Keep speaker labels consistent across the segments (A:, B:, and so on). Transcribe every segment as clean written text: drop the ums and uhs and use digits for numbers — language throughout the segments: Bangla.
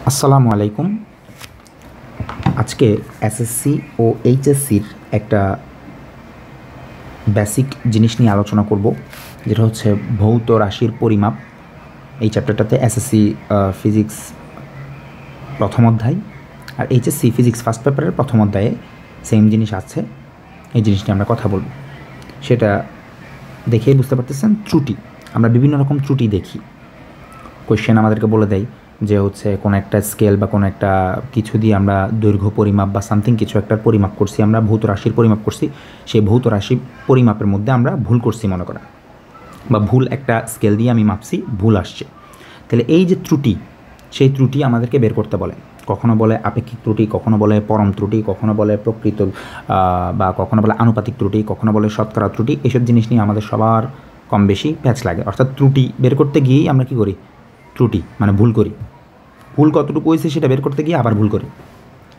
A: আসসালামু আলাইকুম। আজকে এসএসসি ও এইচএসসির একটা বেসিক জিনিস নিয়ে আলোচনা করব, যেটা হচ্ছে ভৌত রাশির পরিমাপ। এই চ্যাপ্টারটাতে এসএসসি ফিজিক্স প্রথম অধ্যায় আর এইচএসসি ফিজিক্স ফার্স্ট পেপারের প্রথম অধ্যায়ে সেম জিনিস আছে। এই জিনিস নিয়ে আমরা কথা বলব। সেটা দেখেই বুঝতে পারতেছেন, ত্রুটি। আমরা বিভিন্ন রকম ত্রুটি দেখি। কোয়েশ্চেন আমাদেরকে বলে দেয় যে হচ্ছে কোনো একটা স্কেল বা কোনো একটা কিছু দিয়ে আমরা দৈর্ঘ্য পরিমাপ বা সামথিং কিছু একটা পরিমাপ করছি, আমরা ভৌত রাশির পরিমাপ করছি, সেই ভৌত রাশি পরিমাপের মধ্যে আমরা ভুল করছি মনে করা, বা ভুল একটা স্কেল দিয়ে আমি মাপছি, ভুল আসছে। তাহলে এই যে ত্রুটি, সেই ত্রুটি আমাদেরকে বের করতে বলে। কখনো বলে আপেক্ষিক ত্রুটি, কখনো বলে পরম ত্রুটি, কখনো বলে প্রকৃত বা কখনো বলে আনুপাতিক ত্রুটি, কখনো বলে শতকরা ত্রুটি। এইসব জিনিস নিয়ে আমাদের সবার কম বেশি প্যাচ লাগে। অর্থাৎ ত্রুটি বের করতে গিয়েই আমরা কী করি? ত্রুটি মানে ভুল করি। ভুল কতটুকু হয়েছে সেটা বের করতে গিয়ে আবার ভুল করি।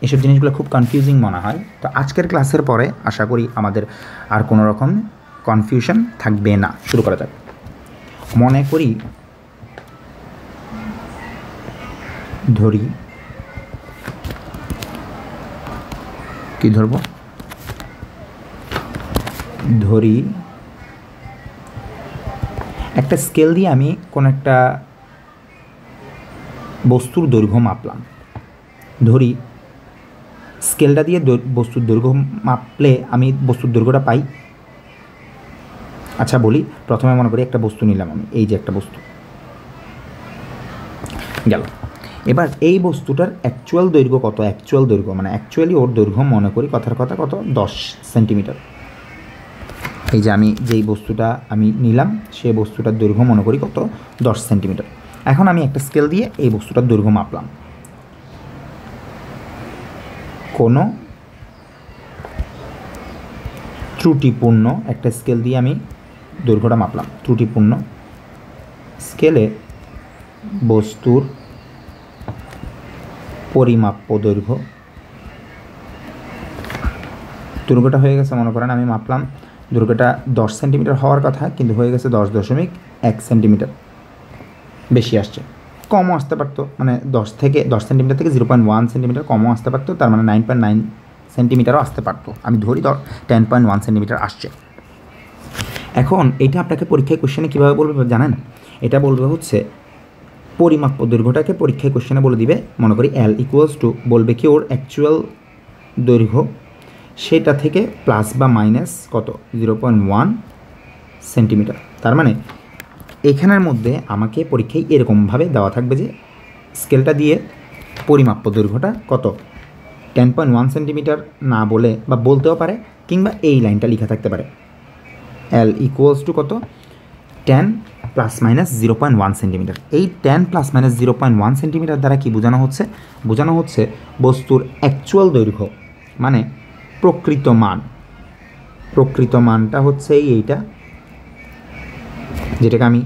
A: এসব জিনিসগুলো খুব কনফিউজিং মনে হয়। তো আজকের ক্লাসের পরে আশা করি আমাদের আর কোনো রকম কনফিউশন থাকবে না। শুরু করা যাক। মনে করি ধরি, কি ধরব? ধরি একটা স্কেল দিয়ে আমি কোনো একটা বস্তুর দৈর্ঘ্য মাপলাম। ধরি স্কেলটা দিয়ে বস্তুর দৈর্ঘ্য মাপলে আমি বস্তুর দৈর্ঘ্যটা পাই। আচ্ছা বলি, প্রথমে মনে করি একটা বস্তু নিলাম আমি, এই যে একটা বস্তু গেল। এবার এই বস্তুটার অ্যাকচুয়াল দৈর্ঘ্য কত? অ্যাকচুয়াল দৈর্ঘ্য মানে অ্যাকচুয়ালি ওর দৈর্ঘ্য মনে করি কথার কথা কত? 10 সেন্টিমিটার। এই যে আমি যেই বস্তুটা আমি নিলাম, সেই বস্তুটার দৈর্ঘ্য মনে করি কত? 10 সেন্টিমিটার। এখন আমি একটা স্কেল দিয়ে এই বস্তুটার দৈর্ঘ্য মাপলাম। কোনো ত্রুটিপূর্ণ একটা স্কেল দিয়ে আমি দৈর্ঘ্যটা মাপলাম। ত্রুটিপূর্ণ স্কেলে বস্তুর পরিমাপ্য দৈর্ঘ্যটা হয়ে গেছে, মনে করেন আমি মাপলাম দৈর্ঘ্যটা 10 সেন্টিমিটার হওয়ার কথা, কিন্তু হয়ে গেছে 10.1 সেন্টিমিটার। বেশি আসছে, কমও আসতে পারতো, মানে 10 সেন্টিমিটার থেকে 0.1 সেন্টিমিটার কমও আসতে পারতো, তার মানে 9.9 সেন্টিমিটারও আসতে পারতো। আমি ধরি 10.1 সেন্টিমিটার আসছে। এখন এটা আপনাকে পরীক্ষায় কোশ্চেনে কীভাবে বলবে জানেন? এটা বলবে হচ্ছে পরিমাপ্য দৈর্ঘ্যটাকে পরীক্ষায় কোশ্চেনে বলে দিবে, মনে করি L ইকুয়ালস টু, বলবে কি ওর অ্যাকচুয়াল দৈর্ঘ্য, সেটা থেকে প্লাস বা মাইনাস কত? 0.1 সেন্টিমিটার। তার মানে এখানের মধ্যে আমাকে পরীক্ষায় এরকমভাবে দেওয়া থাকবে যে স্কেলটা দিয়ে পরিমাপ্য দৈর্ঘ্যটা কত? 10.1 সেন্টিমিটার না বলে, বা বলতেও পারে, কিংবা এই লাইনটা লেখা থাকতে পারে, L ইকুয়ালস টু কত? 10 প্লাস মাইনাস 0.1 সেন্টিমিটার। এই 10 প্লাস মাইনাস 0.1 সেন্টিমিটার দ্বারা কি বোঝানো হচ্ছে? বোঝানো হচ্ছে বস্তুর অ্যাকচুয়াল দৈর্ঘ্য, মানে প্রকৃত মান। প্রকৃত মানটা হচ্ছে এইটা, যেটাকে আমি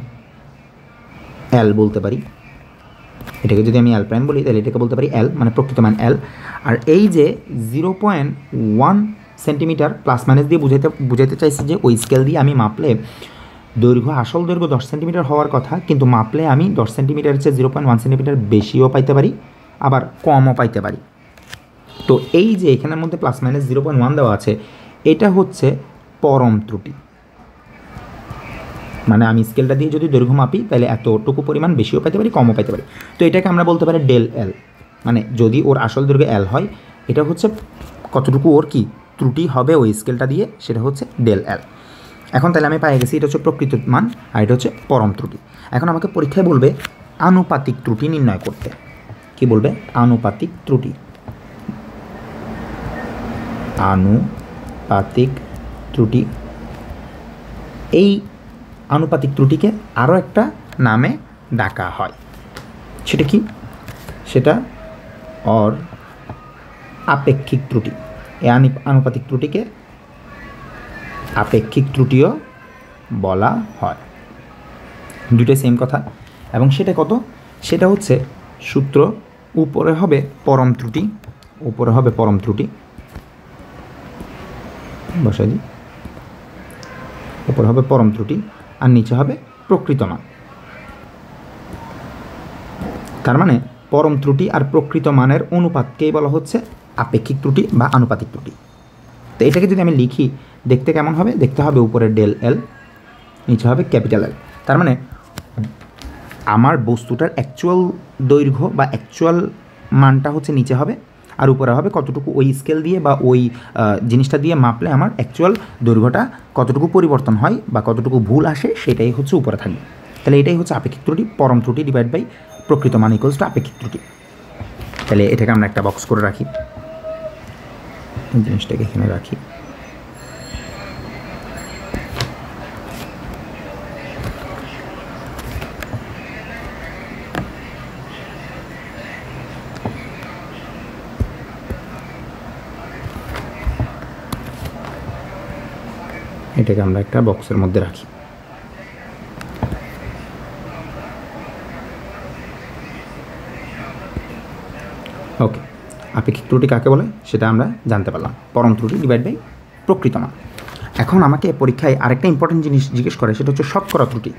A: L বলতে পারি। এটাকে যদি আমি L প্রাইম বলি, তাহলে এটাকে বলতে পারি L, মানে প্রকৃত মান L। আর এই যে 0.1 সেন্টিমিটার প্লাস মাইনাস দিয়ে বুঝাইতে চাইছি যে ওই স্কেল দিয়ে আমি মাপলে দৈর্ঘ্য, আসল দৈর্ঘ্য 10 সেন্টিমিটার হওয়ার কথা, কিন্তু মাপলে আমি 10 সেন্টিমিটারের চেয়ে 0.1 সেন্টিমিটার বেশিও পাইতে পারি, আবার কমও পাইতে পারি। তো এই যে এখানের মধ্যে প্লাস মাইনাস 0.1 দেওয়া আছে, এটা হচ্ছে পরম ত্রুটি। মানে আমি স্কেলটা দিয়ে যদি দৈর্ঘ্য মাপি, তাহলে এতটুকু পরিমাণ বেশিও পাইতে পারি, কমও পাইতে পারি। তো এটাকে আমরা বলতে পারি ডেল L, মানে যদি ওর আসল দৈর্ঘ্য L হয়, এটা হচ্ছে কতটুকু ওর কি ত্রুটি হবে ওই স্কেলটা দিয়ে, সেটা হচ্ছে ডেল L। এখন তাহলে আমি পাই গেছি এটা হচ্ছে প্রকৃত মান, আর এটা হচ্ছে পরম ত্রুটি। এখন আমাকে পরীক্ষায় বলবে আনুপাতিক ত্রুটি নির্ণয় করতে। কি বলবে? আনুপাতিক ত্রুটি। আনুপাতিক ত্রুটি, এই আনুপাতিক ত্রুটিকে আরও একটা নামে ডাকা হয়। সেটা কি? সেটা আপেক্ষিক ত্রুটি। এই আনুপাতিক ত্রুটিকে আপেক্ষিক ত্রুটিও বলা হয়। দুইটাই সেম কথা। এবং সেটা কত? সেটা হচ্ছে সূত্র, উপরে হবে পরম ত্রুটি, উপরে হবে পরম ত্রুটি, বসাই দিই, উপরে হবে পরম ত্রুটি, আর নিচে হবে প্রকৃত মান। তার মানে পরম ত্রুটি আর প্রকৃত মানের অনুপাতকেই বলা হচ্ছে আপেক্ষিক ত্রুটি বা আনুপাতিক ত্রুটি। তো এটাকে যদি আমি লিখি দেখতে কেমন হবে? দেখতে হবে উপরে ডেল এল, নিচে হবে ক্যাপিটাল এল। তার মানে আমার বস্তুটার অ্যাকচুয়াল দৈর্ঘ্য বা অ্যাকচুয়াল মানটা হচ্ছে নিচে হবে, আর উপরে হবে কতটুকু ওই স্কেল দিয়ে বা ওই জিনিসটা দিয়ে মাপলে আমার অ্যাকচুয়াল দৈর্ঘ্যটা কতটুকু পরিবর্তন হয় বা কতটুকু ভুল আসে সেটাই হচ্ছে উপরে থাকবে। তাহলে এটাই হচ্ছে আপেক্ষিক ত্রুটি, পরম ত্রুটি ডিভাইড বাই প্রকৃত মান ইকুয়ালস টু আপেক্ষিক ত্রুটি। তাহলে এটাকে আমরা একটা বক্স করে রাখি, জিনিসটাকে এখানে রাখি। এটাকে আমরা একটা বক্সের মধ্যে রাখি। ওকে, আপেক্ষিক ত্রুটি কাকে বলে সেটা আমরা জানতে পারলাম, পরম ত্রুটি ডিভাইড বাই প্রকৃত মান। এখন আমাকে পরীক্ষায় আরেকটা ইম্পর্টেন্ট জিনিস জিজ্ঞেস করে, সেটা হচ্ছে শতকরা ত্রুটি,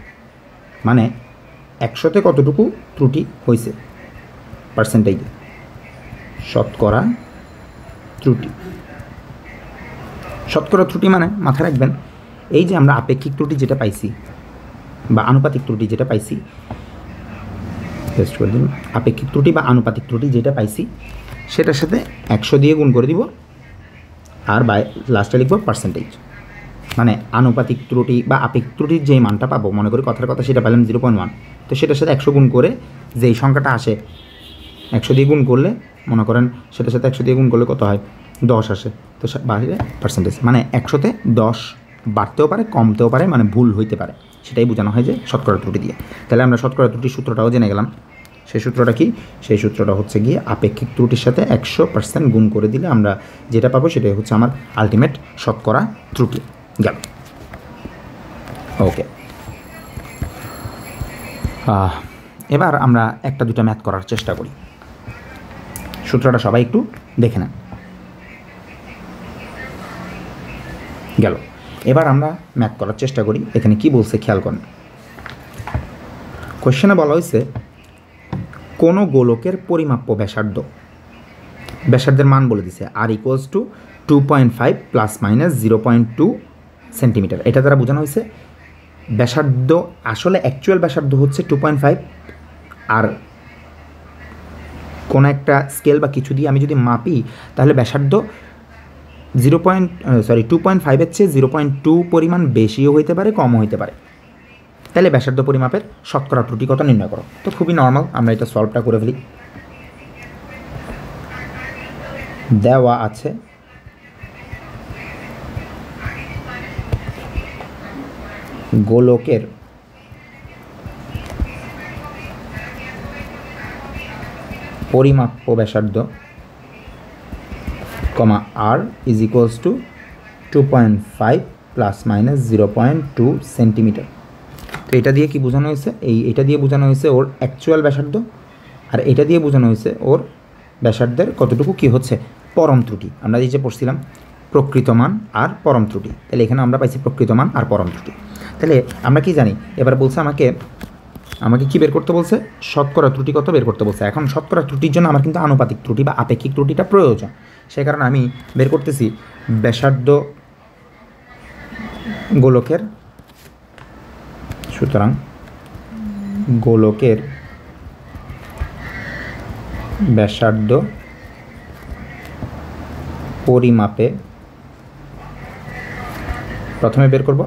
A: মানে 100তে কতটুকু ত্রুটি হয়েছে পার্সেন্টেজে, শতকরা ত্রুটি। শতকরা ত্রুটি মানে মাথায় রাখবেন, এই যে আমরা আপেক্ষিক ত্রুটি যেটা পাইছি বা আনুপাতিক ত্রুটি যেটা পাইছি, টেস্ট করে দিন, আপেক্ষিক ত্রুটি বা আনুপাতিক ত্রুটি যেটা পাইছি সেটার সাথে 100 দিয়ে গুণ করে দিব, আর বাই লাস্টে লিখব পার্সেন্টেজ। মানে আনুপাতিক ত্রুটি বা আপেক্ষিক ত্রুটির যে মানটা পাবো, মনে করি কথার কথা সেটা পেলাম 0.1, তো সেটার সাথে 100 গুণ করে যেই সংখ্যাটা আসে 100 দিয়ে গুণ করলে, মনে করেন সেটার সাথে 100 দিয়ে গুণ করলে কত হয়? 10 আসে, তো বাইরে পার্সেন্টেজ। মানে 100তে 10 বাড়তেও পারে কমতেও পারে, মানে ভুল হইতে পারে, সেটাই বোঝানো হয় যে শতকরা ত্রুটি দিয়ে। তাহলে আমরা শতকরা ত্রুটির সূত্রটাও জেনে গেলাম। সেই সূত্রটা কি? সেই সূত্রটা হচ্ছে গিয়ে আপেক্ষিক ত্রুটির সাথে 100% গুণ করে দিলে আমরা যেটা পাবো সেটাই হচ্ছে আমার আলটিমেট শতকরা ত্রুটি। গেল। ওকে, এবার আমরা একটা দুটা ম্যাথ করার চেষ্টা করি। সূত্রটা সবাই একটু দেখে নেন। গেল, এবার আমরা ম্যাথ করার চেষ্টা করি। এখানে কি বলছে খেয়াল করেন। কোশ্চেনে বলা হয়েছে কোনো গোলকের পরিমাপ্য ব্যাসার্ধের মান বলে দিছে R equals to 2.5 plus minus 0.2 centimetre. এটা দ্বারা বোঝানো হয়েছে ব্যাসার্ধ, আসলে অ্যাকচুয়াল ব্যাসার্ধ হচ্ছে 2.5, আর কোনো একটা স্কেল বা কিছু দিয়ে আমি যদি মাপি তাহলে ব্যাসার্ধ 2.5-এর চেয়ে 0.2 পরিমাণ বেশিও হইতে পারে, কমও হইতে পারে। তাহলে ব্যাসার্ধ পরিমাপের শতকরা ত্রুটি কত নির্ণয় করো। তো খুবই নর্মাল, আমরা এটা সলভটা করে ফেলি। দেওয়া আছে গোলকের পরিমাপ্য ব্যাসার্ধ R is equals to 2.5 plus minus 0.2 centimetre. তো এটা দিয়ে কি বোঝানো হয়েছে? এটা দিয়ে বোঝানো হয়েছে ওর অ্যাকচুয়াল ব্যাসার্ধ, আর এটা দিয়ে বোঝানো হয়েছে ওর ব্যাসার্ধের কতটুকু কি হচ্ছে পরম ত্রুটি। আমরা যে পড়ছিলাম প্রকৃত মান আর পরম ত্রুটি, তাহলে এখানে আমরা পাইছি প্রকৃত মান আর পরম ত্রুটি। তাহলে আমরা কি জানি, এবার বলছে আমাকে কি বের করতে বলছে? শতকরা ত্রুটি কত বের করতে বলছে। এখন শতকরা ত্রুটির জন্য আমার কিন্তু আনুপাতিক ত্রুটি বা আপেক্ষিক ত্রুটিটা প্রয়োজন, সে কারণে আমি বের করতেছি ব্যাসার্ধ গোলকের, সুতরাং গোলকের ব্যাসার্ধ পরিমাপে প্রথমে বের করব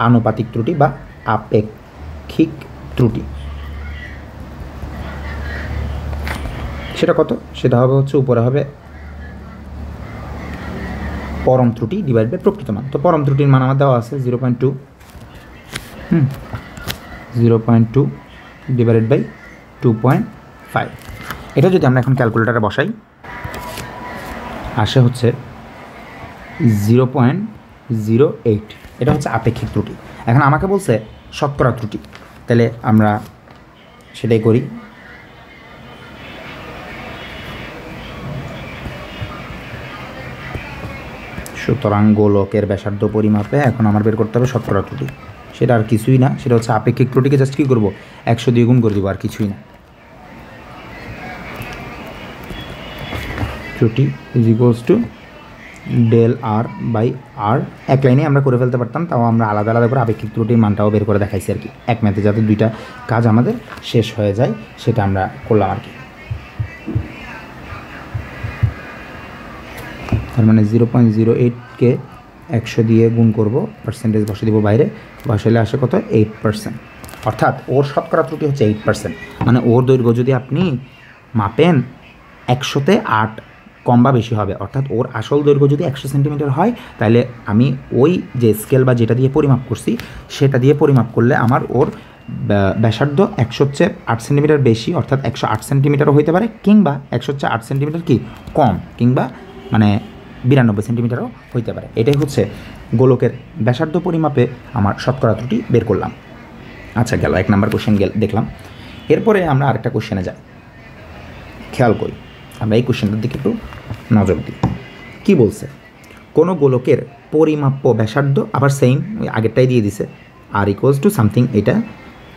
A: আনুপাতিক ত্রুটি বা আপেক্ষিক ত্রুটি। সেটা কত? সেটা হবে হচ্ছে উপরে হবে পরম ত্রুটি ডিভাইড বাই প্রকৃত মান। তো পরম ত্রুটির মান আমার দেওয়া আছে 0.2, 0.2 ডিভাইডেড বাই 2.5। এটা যদি আমরা এখন ক্যালকুলেটারে বসাই আসে হচ্ছে 0.08। এটা হচ্ছে আপেক্ষিক ত্রুটি। এখন আমাকে বলছে শতকরা ত্রুটি, তাহলে আমরা সেটাই করি। সুতরাং গোলকের ব্যাসার্ধ পরিমাপে এখন আমার বের করতে হবে শতকরা ত্রুটি। সেটা আর কিছুই না, সেটা হচ্ছে আপেক্ষিক ত্রুটিকে জাস্ট কী করবো 100 দিয়ে গুণ করে দেবো, আর কিছুই না। ত্রুটি is equals to del R by R. এক লাইনে আমরা করে ফেলতে পারতাম, তাও আমরা আলাদা আলাদা করে আপেক্ষিক ত্রুটির মানটাও বের করে দেখাইছি আর কি, এক ম্যাথে যাতে দুইটা কাজ আমাদের শেষ হয়ে যায় সেটা আমরা করলাম আর কি। তার মানে 0.08কে 100 দিয়ে গুণ করব, পার্সেন্টেজ বসে দিব বাইরে, বসাইলে আসে কত 8%, অর্থাৎ ওর শতকরা ত্রুটি হচ্ছে 8%। মানে ওর দৈর্ঘ্য যদি আপনি মাপেন 100-তে 8 কম বা বেশি হবে, অর্থাৎ ওর আসল দৈর্ঘ্য যদি 100 সেন্টিমিটার হয় তাহলে আমি ওই যে স্কেল বা যেটা দিয়ে পরিমাপ করছি সেটা দিয়ে পরিমাপ করলে আমার ওর ব্যাসার্ধ 100-8 সেন্টিমিটার বেশি, অর্থাৎ 108 সেন্টিমিটারও হইতে পারে, কিংবা 108 সেন্টিমিটার কি কম, কিংবা মানে 92 সেন্টিমিটারও হইতে পারে। এটাই হচ্ছে গোলকের ব্যাসার্ধ পরিমাপে আমার শতকরা ত্রুটি বের করলাম। আচ্ছা, গেল 1 নম্বর কোশ্চেন দেখলাম। এরপরে আমরা আরেকটা কোশ্চেনে যাই, খেয়াল করি আমরা এই কোশ্চেনটার দিকে একটু নজর দিই। কী বলছে, কোনো গোলকের পরিমাপ্য ব্যাসার্ধ, আবার সেম ওই আগেরটাই দিয়ে দিছে, আর ইকুয়ালস টু সামথিং, এটা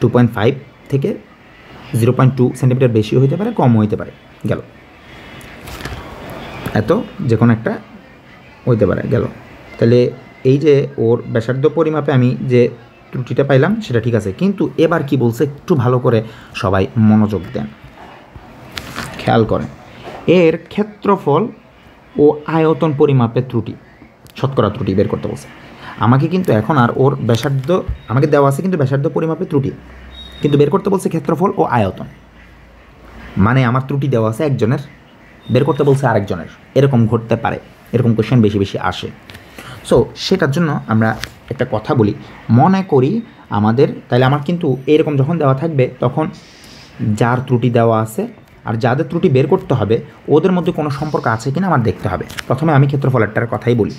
A: 2.5 থেকে 0.2 সেন্টিমিটার বেশি হইতে পারে, কম হইতে পারে, গেল এত যে কোনো একটা হইতে পারে, গেল। তাহলে এই যে ওর ব্যাসার্ধ পরিমাপে আমি যে ত্রুটিটা পাইলাম সেটা ঠিক আছে, কিন্তু এবার কি বলছে একটু ভালো করে সবাই মনোযোগ দেন, খেয়াল করেন। এর ক্ষেত্রফল ও আয়তন পরিমাপের ত্রুটি, শতকরা ত্রুটি বের করতে বলছে আমাকে। কিন্তু এখন আর ওর ব্যাসার্ধ আমাকে দেওয়া আছে, কিন্তু ব্যাসার্ধ পরিমাপের ত্রুটি, কিন্তু বের করতে বলছে ক্ষেত্রফল ও আয়তন। মানে আমার ত্রুটি দেওয়া আছে একজনের, বের করতে বলছে আরেকজনের, এরকম ঘটতে পারে, এরকম কোশ্চেন বেশি বেশি আসে। সো সেটার জন্য আমরা একটা কথা বলি, মনে করি আমাদের, তাহলে আমার কিন্তু এরকম যখন দেওয়া থাকবে তখন যার ত্রুটি দেওয়া আছে আর যাদের ত্রুটি বের করতে হবে ওদের মধ্যে কোনো সম্পর্ক আছে কিনা আমার দেখতে হবে। প্রথমে আমি ক্ষেত্রফলেরটার কথাই বলি,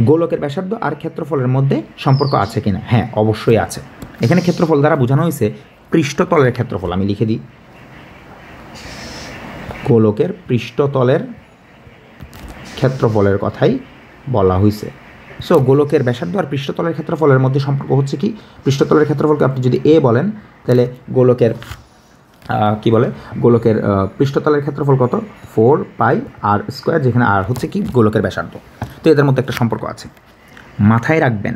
A: গোলকের ব্যাসার্ধ আর ক্ষেত্রফলের মধ্যে সম্পর্ক আছে কিনা? হ্যাঁ, অবশ্যই আছে। এখানে ক্ষেত্রফল দ্বারা বোঝানো হয়েছে পৃষ্ঠতলের ক্ষেত্রফল। আমি লিখে দিই, গোলকের পৃষ্ঠতলের ক্ষেত্রফলের কথাই বলা হয়েছে। সো গোলকের ব্যাসার্ধ আর পৃষ্ঠতলের ক্ষেত্রফলের মধ্যে সম্পর্ক হচ্ছে কি, পৃষ্ঠতলের ক্ষেত্রফলকে আপনি যদি এ বলেন তাহলে গোলকের কি বলে, গোলকের পৃষ্ঠতলের ক্ষেত্রফল কত 4πr², যেখানে আর হচ্ছে কি গোলকের ব্যাসার্ধ। তো এদের মধ্যে একটা সম্পর্ক আছে, মাথায় রাখবেন।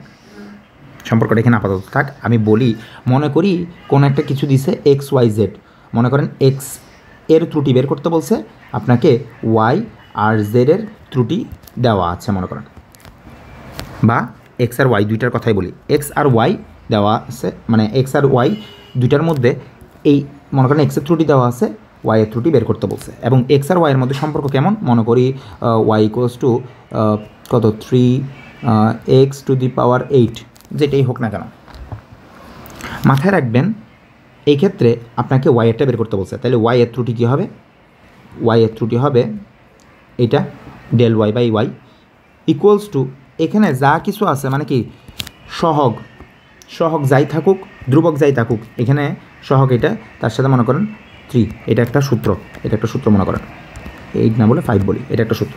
A: সম্পর্কটা এখানে আপাতত থাক। আমি বলি, মনে করি কোনো একটা কিছু দিছে XYZ, মনে করেন X এর ত্রুটি বের করতে বলছে আপনাকে, Y আর Z এর ত্রুটি দেওয়া আছে মনে করেন, বা X আর Y দুইটার কথাই বলি, X আর Y দেওয়া আছে, মানে X আর Y দুইটার মধ্যে এই মনে করেন X এর ত্রুটি দেওয়া আছে, Y এর ত্রুটি বের করতে বলছে, এবং X আর Y এর মধ্যে সম্পর্ক কেমন, মনে করি Y ইকুয়ালস টু কত 3x⁸, যেটাই হোক না কেন। মাথায় রাখবেন এই ক্ষেত্রে আপনাকে Y এরটা বের করতে বলছে, তাহলে Y এর ত্রুটি কী হবে, Y এর ত্রুটি হবে এটা del y/y ইকুয়ালস টু, এখানে যা কিছু আছে মানে কি সহগ যাই থাকুক, ধ্রুবক যাই থাকুক, এখানে সহগ এটা, তার সাথে মনে করেন 3, এটা একটা সূত্র, মনে করেন 8 না বলে 5 বলি, এটা একটা সূত্র।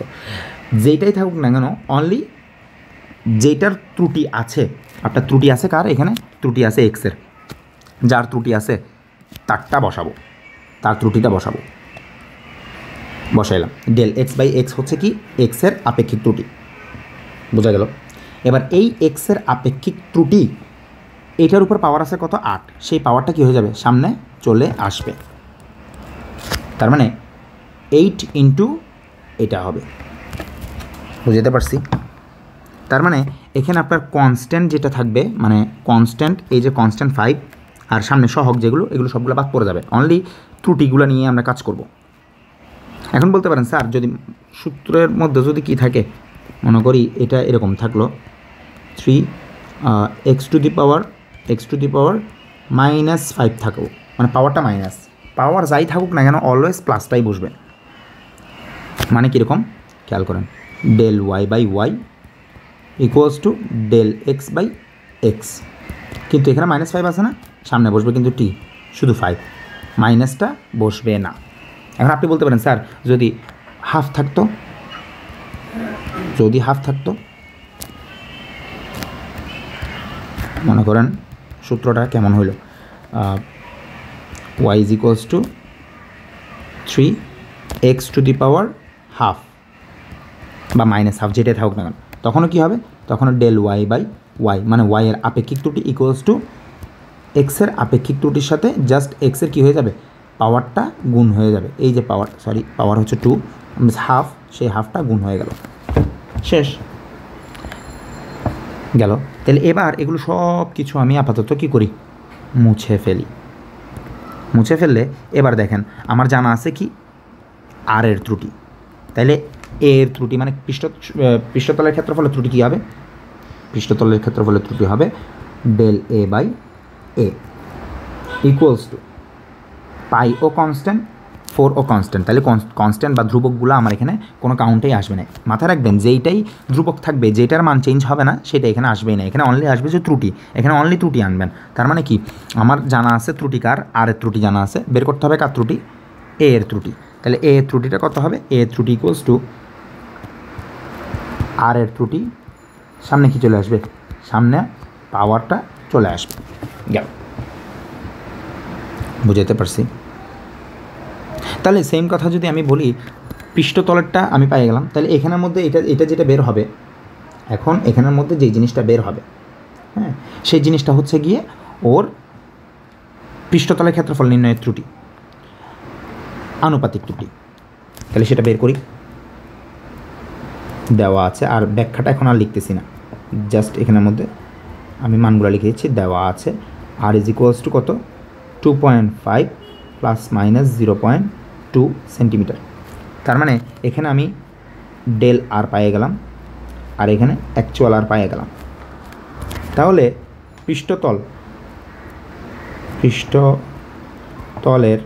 A: যেইটাই থাকুক না কেন, অনলি যেটার ত্রুটি আছে, আপনার ত্রুটি আছে কার, এখানে ত্রুটি আছে এক্সের, যার ত্রুটি আছে তারটা বসাবো, তার ত্রুটিটা বসাইলাম। del x/x হচ্ছে কি এক্সের আপেক্ষিক ত্রুটি, বোঝা গেল। এবার এই এক্সের আপেক্ষিক ত্রুটি, এটার উপর পাওয়ার আছে কত 8, সেই পাওয়ারটা কী হয়ে যাবে, সামনে চলে আসবে। তার মানে 8 ইন্টু এটা হবে, বুঝতে পারছি। তার মানে এখানে আপনার কনস্ট্যান্ট যেটা থাকবে, মানে কনস্ট্যান্ট, এই যে কনস্ট্যান্ট 5 আর সামনে সহগ যেগুলো, এগুলো সবগুলো বাদ পড়ে যাবে, অনলি ত্রুটিগুলো নিয়ে আমরা কাজ করব। এখন বলতে পারেন স্যার, যদি সূত্রের মধ্যে যদি কি থাকে, মনে করি এটা এরকম থাকলো 3x⁻−5 থাকবো, মানে পাওয়ারটা মাইনাস, পাওয়ার যাই থাকুক না কেন অলওয়েজ প্লাসটাই বসবে। মানে কীরকম খেয়াল করেন, del y/y equals to del x/x, কিন্তু এখানে -5 আছে না, সামনে বসবে কিন্তু t, শুধু 5, মাইনাসটা বসবে না। এখন আপনি বলতে পারেন স্যার, যদি হাফ থাকতো, মনে করেন সূত্রটা কেমন হইল, y is equals two 3x⁻ half বা মাইনাস হাফ যেটাই থাকুক না কেন, তখনও কী হবে, তখনও ডেল ওয়াই বাই ওয়াই, মানে ওয়াইয়ের আপেক্ষিক ত্রুটি ইকুয়ালস টু এক্সের আপেক্ষিক ত্রুটির সাথে জাস্ট এক্সের কী হয়ে যাবে, পাওয়ারটা গুণ হয়ে যাবে। এই যে পাওয়ার, সরি পাওয়ার হচ্ছে 2 হাফ, সেই হাফটা গুণ হয়ে গেল, শেষ গেল। তাহলে এবার এগুলো সব কিছু আমি আপাতত কী করি, মুছে ফেলি। মুছে ফেললে এবার দেখেন আমার জানা আছে কি আর এর ত্রুটি, তাইলে এর ত্রুটি মানে পৃষ্ঠতলের ক্ষেত্রফলের ত্রুটি কী হবে, পৃষ্ঠতলের ক্ষেত্রফলের ত্রুটি হবে del A by A equals to pi ও কনস্ট্যান্ট 4 ও কনস্ট্যান্ট। তাহলে কনস্ট্যান্ট বা ধ্রুবকগুলো আমার এখানে কোনো কাউন্টেই আসবে না। মাথায় রাখবেন যেইটাই ধ্রুবক থাকবে, যেটার মান চেঞ্জ হবে না, সেটা এখানে আসবেই না। এখানে অনলি আসবে যে ত্রুটি, এখানে অনলি ত্রুটি আনবেন। তার মানে কি, আমার জানা আছে ত্রুটি কার, আর এর ত্রুটি জানা আছে, বের করতে হবে কার ত্রুটি, এ এর ত্রুটি। তাহলে এ এর ত্রুটিটা কত হবে, এ এর ত্রুটি ইকুয়ালস টু আর এর ত্রুটি, সামনে কি চলে আসবে, সামনে পাওয়ারটা চলে আসবে। গেল, বুঝাতে পারছি? তাহলে সেম কথা যদি আমি বলি, পৃষ্ঠতলেরটা আমি পেয়ে গেলাম, তাহলে এখানের মধ্যে এটা যেটা বের হবে, এখন এখানের মধ্যে যেই জিনিসটা বের হবে, হ্যাঁ, সেই জিনিসটা হচ্ছে গিয়ে ওর পৃষ্ঠতলের ক্ষেত্রফল নির্ণয়ের ত্রুটি, আনুপাতিক ত্রুটি। তাহলে সেটা বের করি, দেওয়া আছে, আর ব্যাখ্যাটা এখন আর লিখতেছি না, জাস্ট এখানের মধ্যে আমি মানগুলো লিখে দিচ্ছি। দেওয়া আছে আর ইজ ইকুয়ালস টু কত, 2.5 প্লাস মাইনাস 0.2 সেন্টিমিটার। তার মানে এখানে আমি ডেল আর পাইয়ে গেলাম, আর এখানে অ্যাকচুয়াল আর পাইয়ে গেলাম। তাহলে পৃষ্ঠতলের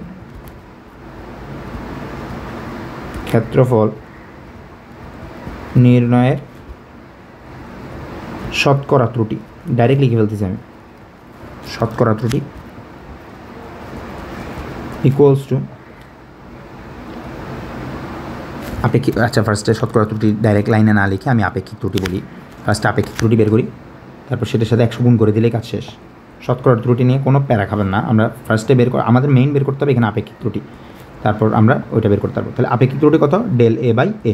A: ক্ষেত্রফল নির্ণয়ের শতকরা ত্রুটি, ডাইরেক্ট লিখে ফেলতেছি আমি, শতকরা ত্রুটি ইকুয়ালস টু আপেক্ষিক, আচ্ছা ফার্স্টে শতকরা ত্রুটি ডাইরেক্ট লাইনে না লিখে আমি আপেক্ষিক ত্রুটি বলি। ফার্স্টে আপেক্ষিক ত্রুটি বের করি, তারপর সেটার সাথে 100 গুণ করে দিলেই কাজ শেষ। শতকরা ত্রুটি নিয়ে কোনো প্যারা খাবেন না, আমরা ফার্স্টে আমাদের মেইন বের করতে হবে এখানে আপেক্ষিক ত্রুটি, তারপর আমরা ওইটা বের করতে পারবো। তাহলে আপেক্ষিক ত্রুটি কত, ডেল এ বাই এ,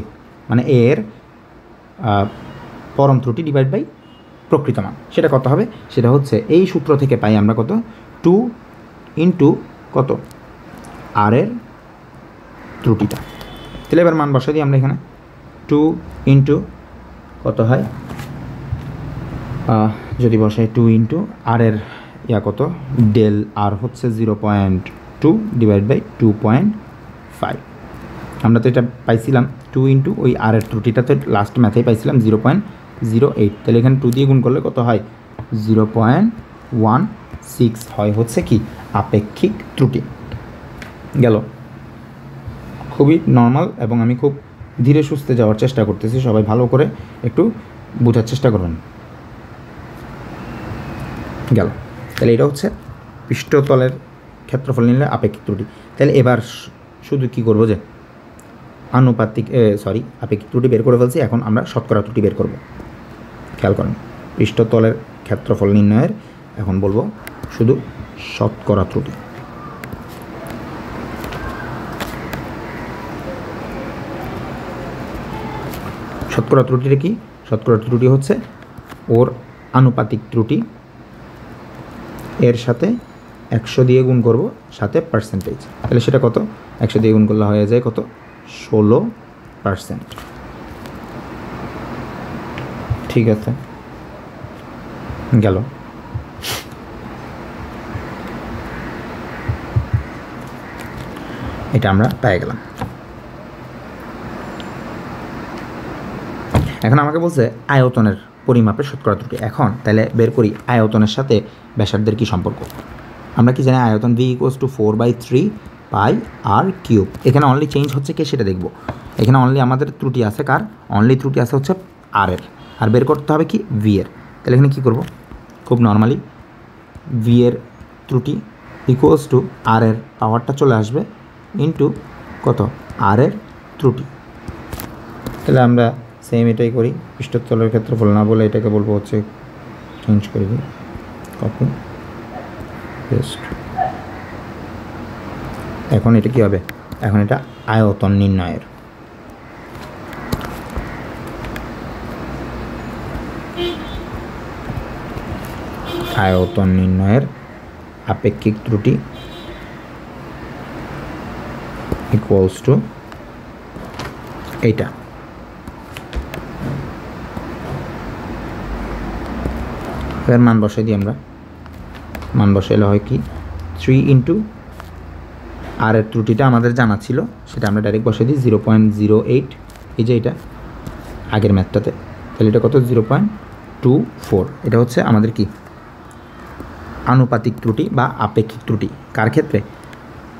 A: মানে এ এর পরম ত্রুটি ডিভাইড বাই প্রকৃত মান, সেটা কত হবে, সেটা হচ্ছে এই সূত্র থেকে পাই আমরা কত, 2 ইন্টু কত, আর এর ত্রুটিটা। তাহলে এবার মান বসাই দিই আমরা এখানে, 2 ইন্টু কত হয়, যদি বসাই 2 ইন্টু আর এর কত, ডেল আর হচ্ছে 0.2 ডিভাইড বাই 2.5। আমরা তো এটা পাইছিলাম 2 ইন্টু ওই আর এর ত্রুটিটা তো লাস্ট ম্যাথেই পাইছিলাম 0.08, তাহলে এখানে 2 দিয়ে গুণ করলে কত হয়, 0.16 হয় হচ্ছে কি আপেক্ষিক ত্রুটি। গেল, খুবই নর্মাল, এবং আমি খুব ধীরে সুস্থে যাওয়ার চেষ্টা করতেছি, সবাই ভালো করে একটু বোঝার চেষ্টা করবেন। গেল, তাহলে এটা হচ্ছে পৃষ্ঠতলের ক্ষেত্রফল নিলে আপেক্ষিক ত্রুটি। তাহলে এবার শুধু কি করব, যে আনুপাতিক আপেক্ষিক ত্রুটি বের করে ফেলছি, এখন আমরা শতকরা ত্রুটি বের করব। খেয়াল করেন, পৃষ্ঠতলের ক্ষেত্রফল নির্ণয়ের এখন বলবো শুধু শতকরা ত্রুটি। শতকরা ত্রুটিটা কি, শতকরা ত্রুটি হচ্ছে ওর আনুপাতিক ত্রুটি, এর সাথে 100 দিয়ে গুণ করব, সাথে পার্সেন্টেজ। তাহলে সেটা কত, 100 দিয়ে গুণ করলে হয়ে যায় কত, 16%। ঠিক আছে, গেল। এটা আমরা পেয়ে গেলাম। এখন আমাকে বলছে আয়তনের পরিমাপের শতকরা ত্রুটি। এখন তাহলে বের করি আয়তনের সাথে ব্যাসার্ধের কী সম্পর্ক। আমরা কি জানি, আয়তন v equals to 4/3 pi r cube. এখানে অনলি চেঞ্জ হচ্ছে কে সেটা দেখব। এখানে অনলি আমাদের ত্রুটি আছে কার, অনলি ত্রুটি আছে হচ্ছে আর এর, আর বের করতে হবে কি ভি এর। তাহলে এখানে কী করব, খুব নর্মালি ভি এর ত্রুটি ইকুয়ালস টু আর এর পাওয়ারটা চলে আসবে ইন্টু কত, আর এর ত্রুটি। তাহলে আমরা সেম এটাই করি, পৃষ্ঠতলের ক্ষেত্রফল না বলে এটাকে বলবো হচ্ছে, চেঞ্জ করে দিই, কপি পেস্ট। এখন এটা কী হবে, এখন এটা আয়তন নির্ণয়ের, আয়তন নির্ণয়ের আপেক্ষিক ত্রুটি ইকুয়ালস টু এইটা। এর মান বসাই দিই আমরা। মান বসাইলে হয় কি 3 ইন্টু আর এর ত্রুটিটা আমাদের জানা ছিল, সেটা আমরা ডাইরেক্ট বসাই দিই 0.08। এই যে এটা আগের ম্যাথটাতে, তাহলে এটা কত 0.24। এটা হচ্ছে আমাদের কি আনুপাতিক ত্রুটি বা আপেক্ষিক ত্রুটি। কার ক্ষেত্রে?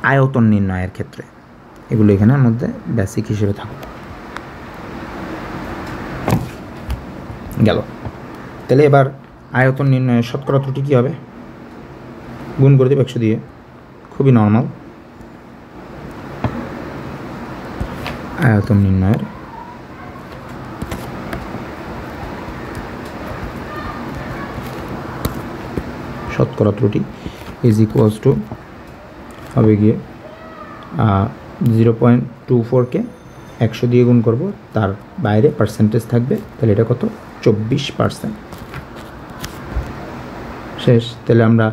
A: আয়তন নির্ণয়ের ক্ষেত্রে। এগুলো এখানের মধ্যে বেসিক হিসেবে থাকবে। গেল। তাহলে এবার আয়তন নির্ণয়ের শতকরা ত্রুটি কী হবে? গুণ করে দেব 100 দিয়ে, খুবই নর্মাল। আয়তন নির্ণয়ের শতকরা ত্রুটি ইজ ইকুয়ালস টু হবে গিয়ে 0.24কে 100 দিয়ে গুণ করব, তার বাইরে পার্সেন্টেজ থাকবে, তাহলে এটা কত 24%। শেষ। তাহলে আমরা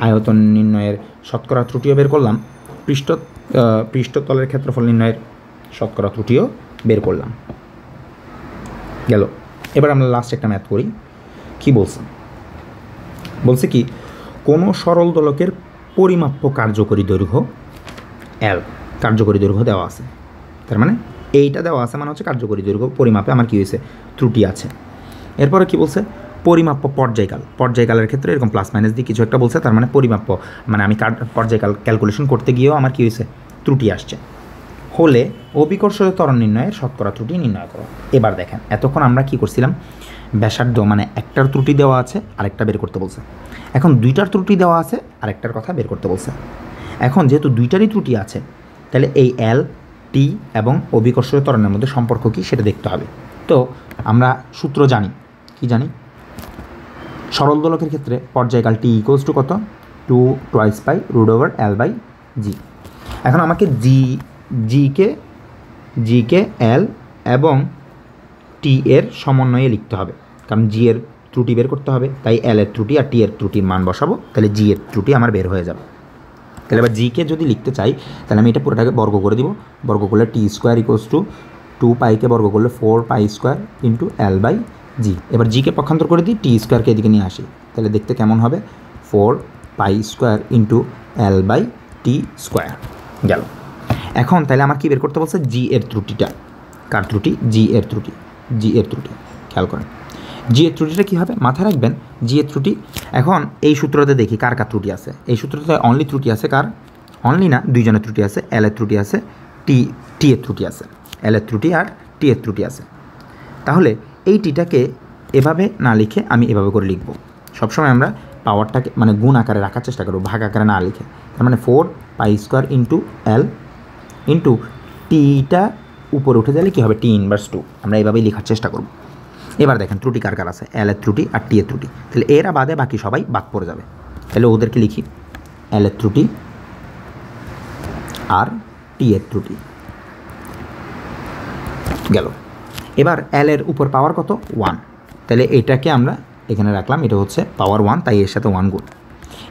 A: আয়তন নির্ণয়ের শতকরা ত্রুটিও বের করলাম, পৃষ্ঠতলের ক্ষেত্রফল নির্ণয়ের শতকরা ত্রুটিও বের করলাম। গেল। এবার আমরা লাস্ট একটা ম্যাথ করি। কি বলছে? বলছে কি কোনো সরল দোলকের পরিমাপ্য কার্যকরী দৈর্ঘ্য L, কার্যকরী দৈর্ঘ্য দেওয়া আছে। তার মানে এইটা দেওয়া আছে মানে হচ্ছে কার্যকরী দৈর্ঘ্য পরিমাপে আমার কী হয়েছে, ত্রুটি আছে। এরপরে কি বলছে? পরিমাপ্য পর্যায়কাল। পর্যায়কালের ক্ষেত্রে এরকম প্লাস মাইনাস দিয়ে কিছু একটা বলছে, তার মানে পরিমাপ্য মানে আমি পর্যায়কাল ক্যালকুলেশন করতে গিয়েও আমার কী হয়েছে, ত্রুটি আসছে। হলে অভিকর্ষজ ত্বরণ নির্ণয়ের শতকরা ত্রুটি নির্ণয় করো। এবার দেখেন, এতক্ষণ আমরা কি করছিলাম, ব্যাসার্ধ মানে একটার ত্রুটি দেওয়া আছে, আরেকটা বের করতে বলছে। এখন দুইটার ত্রুটি দেওয়া আছে, আরেকটার কথা বের করতে বলছে। এখন যেহেতু দুইটারই ত্রুটি আছে, তাহলে এই L, T এবং অভিকর্ষজ ত্বরণের মধ্যে সম্পর্ক কী সেটা দেখতে হবে। তো আমরা সূত্র জানি, কি জানি? সরল দোলকের ক্ষেত্রে পর্যায়কাল T ইকুয়ালস টু কত, 2 পাই √L/g। এখন আমাকে জি কে L এবং T এর সমন্বয়ে লিখতে হবে, কারণ G এর ত্রুটি বের করতে হবে। তাই L এর ত্রুটি আর T এর ত্রুটির মান বসাবো, তাহলে G এর ত্রুটি আমার বের হয়ে যাবে। তাহলে এবার জিকে যদি লিখতে চাই, তাহলে আমি এটা পুরোটাকে বর্গ করে দিব। বর্গ করলে T² ইকুয়ালস টু 2 পাইকে বর্গ করলে 4π² ইন্টু L/g। এবার জিকে পক্ষান্তর করে দিই, T² এদিকে নিয়ে আসি, তাহলে দেখতে কেমন হবে, 4π² ইন্টু L/t²। গেল। এখন তাহলে আমার কী বের করতে বলছে, জি এর ত্রুটিটা। কার ত্রুটি? জি এর ত্রুটি। জি এর ত্রুটি খেয়াল করেন, জি এর ত্রুটিটা কী হবে মাথায় রাখবেন, জি এর ত্রুটি। এখন এই সূত্রতে দেখি কার কার ত্রুটি আছে। এই সূত্রতে অনলি ত্রুটি আছে কার? অনলি না, দুইজনের ত্রুটি আছে। L এর ত্রুটি আছে, টি এর ত্রুটি আছে। L এর ত্রুটি আর T এর ত্রুটি আছে। তাহলে এই টিটাকে এভাবে না লিখে আমি এভাবে করে লিখব। সবসময় আমরা পাওয়ারটাকে মানে গুণ আকারে রাখার চেষ্টা করব, ভাগ আকারে না লিখে। তার মানে 4π² ইন্টু L ইন্টু টিটা উপরে উঠে গেলে কী হবে, T−2। আমরা এইভাবেই লেখার চেষ্টা করব। এবার দেখেন ত্রুটি কার কার আছে, L এর ত্রুটি আর T এর ত্রুটি। তাহলে এরা বাদে বাকি সবাই বাদ পড়ে যাবে। তাহলে ওদেরকে লিখি, L এর ত্রুটি আর T এর ত্রুটি। গেল। এবার L এর উপর পাওয়ার কত, 1। তাহলে এটাকে আমরা এখানে রাখলাম, এটা হচ্ছে পাওয়ার 1, তাই এর সাথে 1 গুণ।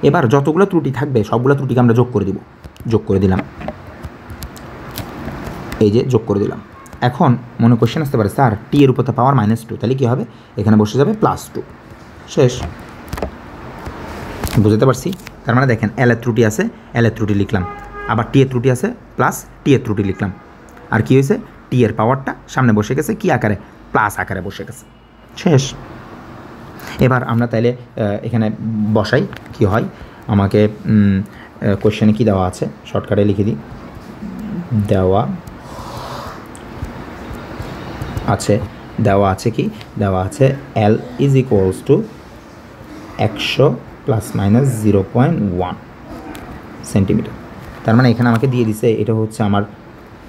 A: এবার যতগুলো ত্রুটি থাকবে সবগুলো ত্রুটিকে আমরা যোগ করে দিব। যোগ করে দিলাম, এই যে যোগ করে দিলাম। এখন মনে কোশ্চেন আসতে পারে, স্যার T এর উপর তো পাওয়ার -2, তাহলে কী হবে, এখানে বসে যাবে +2। শেষ। বুঝতে পারছি? তার মানে দেখেন L এর ত্রুটি আছে, L এর ত্রুটি লিখলাম, আবার T এর ত্রুটি আছে প্লাস T এর ত্রুটি লিখলাম। আর কি হয়েছে, T এর পাওয়ারটা সামনে বসে গেছে কি আকারে, প্লাস আকারে বসে গেছে। শেষ। এবার আমরা তাইলে এখানে বসাই, কি হয়, আমাকে কোশ্চেনে কি দেওয়া আছে শর্টকাটে লিখে দিই। দেওয়া আছে কি, দেওয়া আছে L is equals two 100 ± 0.1 centimetre. তার মানে এখানে আমাকে দিয়ে দিছে এটা হচ্ছে আমার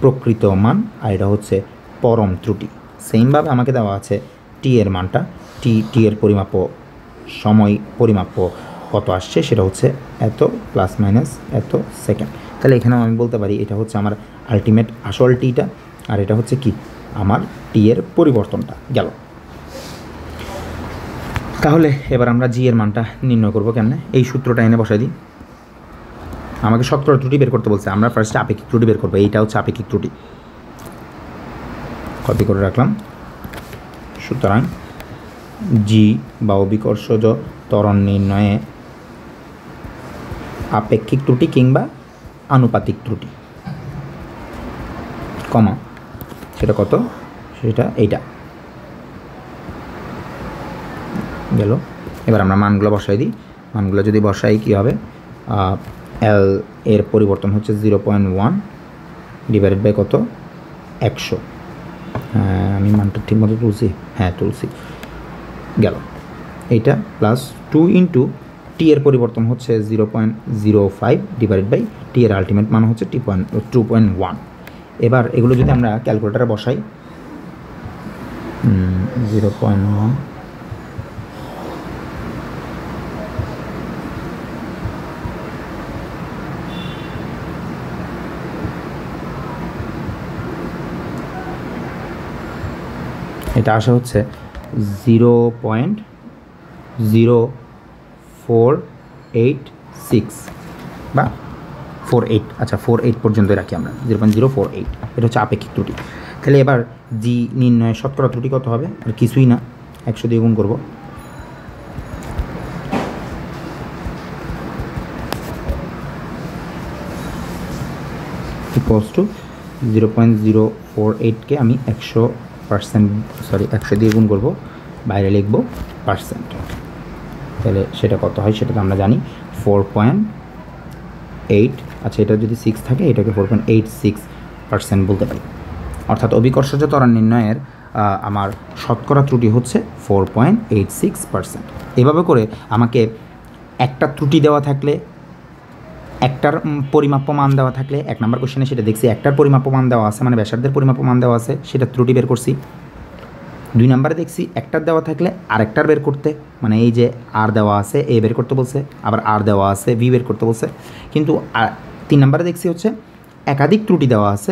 A: প্রকৃত মান আর এটা হচ্ছে পরম ত্রুটি। সেমভাবে আমাকে দেওয়া আছে টি এর মানটা, টি এর পরিমাপ্য কত আসছে সেটা হচ্ছে এত ± এত সেকেন্ড। তাহলে এখানেও আমি বলতে পারি এটা হচ্ছে আমার আলটিমেট আসল টিটা, আর এটা হচ্ছে কি আমার টি এর পরিবর্তনটা। গেল। তাহলে এবার আমরা জি এর মানটা নির্ণয় করবো কেমনে? এই সূত্রটা এনে বসাই দিই। আমাকে শতকরা ত্রুটি বের করতে বলছে, আমরা ফার্স্টে আপেক্ষিক ত্রুটি বের করবো। এইটা হচ্ছে আপেক্ষিক ত্রুটি, কপি করে রাখলাম। সুতরাং জি বা অভিকর্ষজ ত্বরণ নির্ণয়ে আপেক্ষিক ত্রুটি কিংবা আনুপাতিক ত্রুটি কমা সেটা কত, সেটা এইটা গেল। এবার আমরা মানগুলো বসাই দিই। মানগুলো যদি বসাই কী হবে, এল এর পরিবর্তন হচ্ছে 0.1 ডিভাইডেড বাই কত, 100। আমি মানটা ঠিকমতো তুলছি, হ্যাঁ তুলছি, গেল। এইটা প্লাস 2 ইন্টু টি এর পরিবর্তন হচ্ছে 0.05 ডিভাইডেড বাই টি এর আলটিমেট মান হচ্ছে 2.1। এবার এগুলো যদি আমরা ক্যালকুলেটারে বসাই, 0.1 এটা আসা হচ্ছে 0.0486 বা 48, আচ্ছা 48 পর্যন্ত রাখি আমরা, 0.048। এটা হচ্ছে আপেক্ষিক ত্রুটি। তাহলে এবার জি নির্ণয়ের শতকরা ত্রুটি কত হবে? আর কিছুই না, 100 দিয়ে গুণ করবো। ইকুয়ালস টু 0.048কে আমি 100 দিয়ে গুণ করবো, বাইরে লিখবো পার্সেন্ট। তাহলে সেটা কত হয় সেটা তো আমরা জানি, 4.8। আচ্ছা এটা যদি 6 থাকে এটাকে 4.86% বলতে পারি। অর্থাৎ অভিকর্ষজ ত্বরণ নির্ণয়ের আমার শতকরা ত্রুটি হচ্ছে 4.86%। এভাবে করে আমাকে একটা ত্রুটি দেওয়া থাকলে, একটার পরিমাপ্য মান দেওয়া থাকলে, 1 নম্বর কোশ্চেনে সেটা দেখছি, একটার পরিমাপ্য মান দেওয়া আছে মানে ব্যাসার্ধের পরিমাপ্য মান দেওয়া আছে, সেটা ত্রুটি বের করছি। 2 নম্বরে দেখছি একটার দেওয়া থাকলে আরেকটার বের করতে, মানে এই যে আর দেওয়া আছে এ বের করতে বলছে, আবার আর দেওয়া আছে ভি বের করতে বলছে। কিন্তু 3 নম্বরে দেখছি হচ্ছে একাধিক ত্রুটি দেওয়া আছে,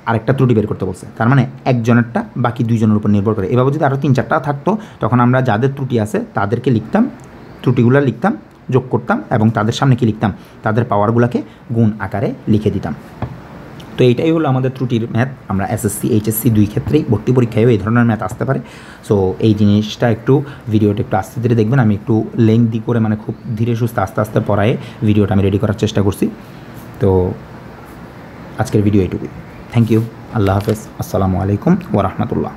A: আরেকটা ত্রুটি বের করতে বলছে। তার মানে একজনেরটা বাকি 2 জনের উপর নির্ভর করে। এভাবে যদি আরও 3-4টা থাকতো তখন আমরা যাদের ত্রুটি আছে তাদেরকে লিখতাম, ত্রুটিগুলো লিখতাম, যোগ করতাম এবং তাদের সামনে কি লিখতাম, তাদের পাওয়ারগুলোকে গুণ আকারে লিখে দিতাম। তো এইটাই হলো আমাদের ত্রুটির ম্যাথ। আমরা এসএসসি এইচএসসি দুই ক্ষেত্রেই, ভর্তি পরীক্ষায়ও এই ধরনের ম্যাথ আসতে পারে। সো এই জিনিসটা একটু ভিডিওটা একটু আস্তে ধীরে দেখবেন। আমি একটু লেংদি করে মানে খুব ধীরে সুস্থে আস্তে আস্তে পড়ায়ে ভিডিওটা আমি রেডি করার চেষ্টা করছি। তো আজকের ভিডিও এইটুকুই। থ্যাংক ইউ, আল্লাহ হাফেজ, আসসালামু আলাইকুম ওয়া রাহমাতুল্লাহ।